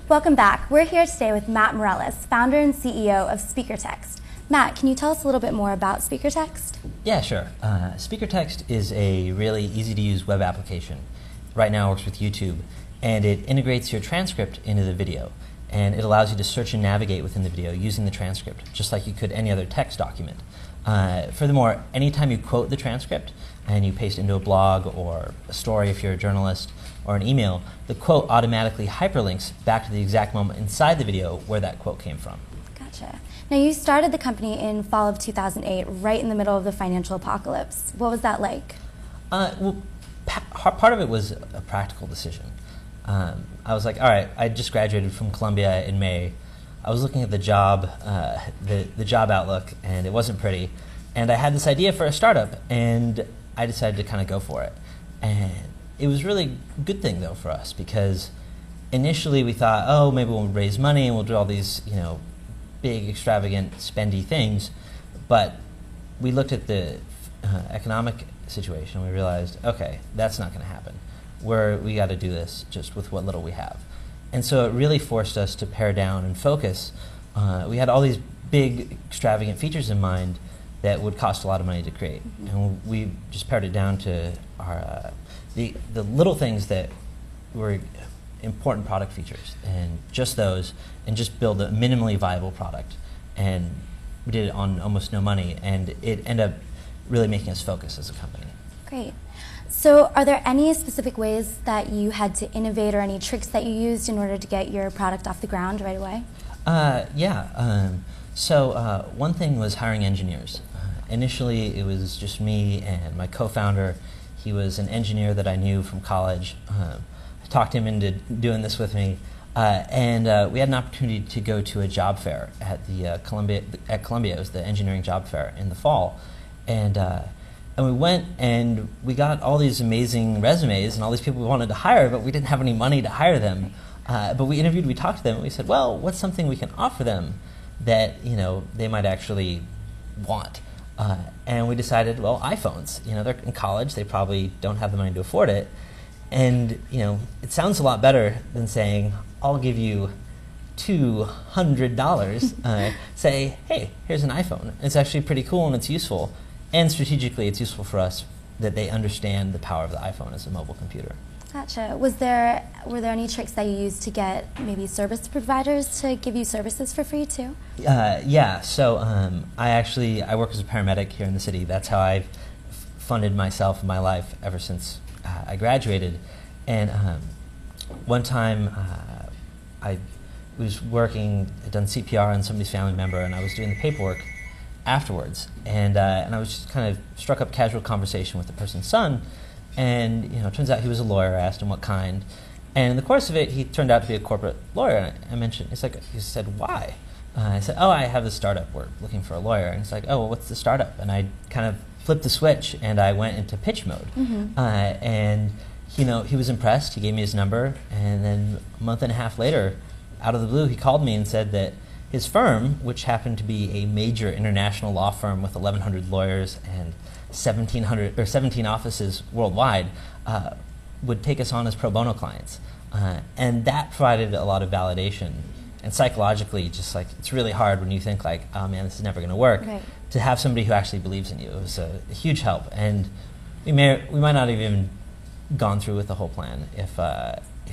Welcome back. We're here today with Matt Morales, founder and CEO of SpeakerText. Matt, can you tell us a little bit more about SpeakerText? Yeah, sure. SpeakerText is a really easy-to-use web application. Right now it works with YouTube, and it integrates your transcript into the video, and it allows you to search and navigate within the video using the transcript, just like you could any other text document. Furthermore, anytime you quote the transcript and you paste into a blog or a story if you're a journalist or an email, the quote automatically hyperlinks back to the exact moment inside the video where that quote came from. Gotcha. Now, you started the company in fall of 2008, right in the middle of the financial apocalypse. What was that like? Well, part of it was a practical decision. I was like, all right, I just graduated from Columbia in May. I was looking at the job outlook, and it wasn't pretty. And I had this idea for a startup, and I decided to kind of go for it. And it was really a good thing, though, for us, because initially we thought, oh, maybe we'll raise money and we'll do all these, big, extravagant, spendy things. But we looked at the economic situation, and we realized, okay, that's not going to happen. We got to do this just with what little we have. And so it really forced us to pare down and focus. We had all these big, extravagant features in mind that would cost a lot of money to create. And we just pared it down to our, the little things that were important product features, and just those, and just build a minimally viable product. And we did it on almost no money, and it ended up really making us focus as a company. Great. So are there any specific ways that you had to innovate, or any tricks that you used in order to get your product off the ground right away? So one thing was hiring engineers. Initially, it was just me and my co-founder. He was an engineer that I knew from college. I talked him into doing this with me, and we had an opportunity to go to a job fair at the Columbia. It was the engineering job fair in the fall, and we went and we got all these amazing resumes and all these people we wanted to hire, but we didn't have any money to hire them. But we talked to them, and we said, well, what's something we can offer them that they might actually want? And we decided, well, iPhones. They're in college, they probably don't have the money to afford it. And it sounds a lot better than saying, I'll give you $200. Say, hey, here's an iPhone. It's actually pretty cool and it's useful. And strategically, it's useful for us that they understand the power of the iPhone as a mobile computer. Gotcha. Were there any tricks that you used to get maybe service providers to give you services for free too? Yeah. So I work as a paramedic here in the city. That's how I've funded myself and my life ever since I graduated. And one time I was I'd done CPR on somebody's family member, and I was doing the paperwork afterwards, and I was just kind of struck up casual conversation with the person's son, and it turns out he was a lawyer. I asked him what kind, and in the course of it, he turned out to be a corporate lawyer. I mentioned, he said, why? I said, oh, I have this startup. We're looking for a lawyer. And he's like, oh, well, what's the startup? And I kind of flipped the switch, and I went into pitch mode. And he was impressed. He gave me his number, and then a month and a half later, out of the blue, he called me and said that his firm, which happened to be a major international law firm with 1,100 lawyers and 17 offices worldwide, would take us on as pro bono clients. And that provided a lot of validation. And psychologically, just like, it's really hard when you think like, oh man, this is never going to work, right, to have somebody who actually believes in you. It was a huge help. And we might not have even gone through with the whole plan if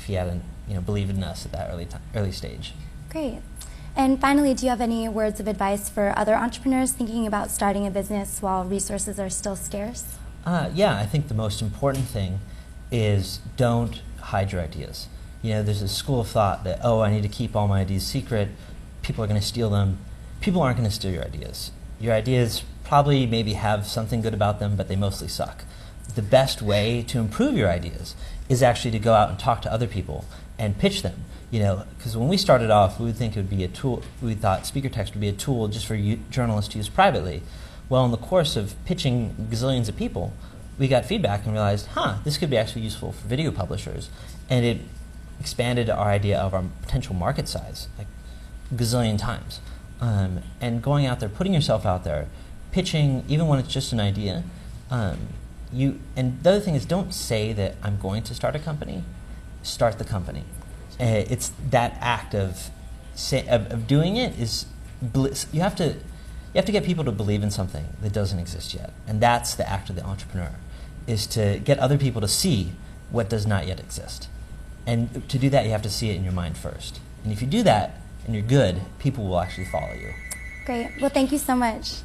he hadn't believed in us at that early stage. Great. And finally, do you have any words of advice for other entrepreneurs thinking about starting a business while resources are still scarce? Yeah, I think the most important thing is don't hide your ideas. There's a school of thought that, oh, I need to keep all my ideas secret. People are going to steal them. People aren't going to steal your ideas. Your ideas probably maybe have something good about them, but they mostly suck. The best way to improve your ideas is actually to go out and talk to other people and pitch them. Because when we started off, we would think it would be a tool. We thought SpeakerText would be a tool just for journalists to use privately. Well, in the course of pitching gazillions of people, we got feedback and realized, this could be actually useful for video publishers. And it expanded our idea of our potential market size like gazillion times. And going out there, putting yourself out there, pitching, even when it's just an idea. And the other thing is, don't say that I'm going to start a company. Start the company. It's that act of doing it is you have to get people to believe in something that doesn't exist yet, and that's the act of the entrepreneur, is to get other people to see what does not yet exist. And to do that, you have to see it in your mind first. And if you do that and you're good, people will actually follow you. Great. Well, thank you so much.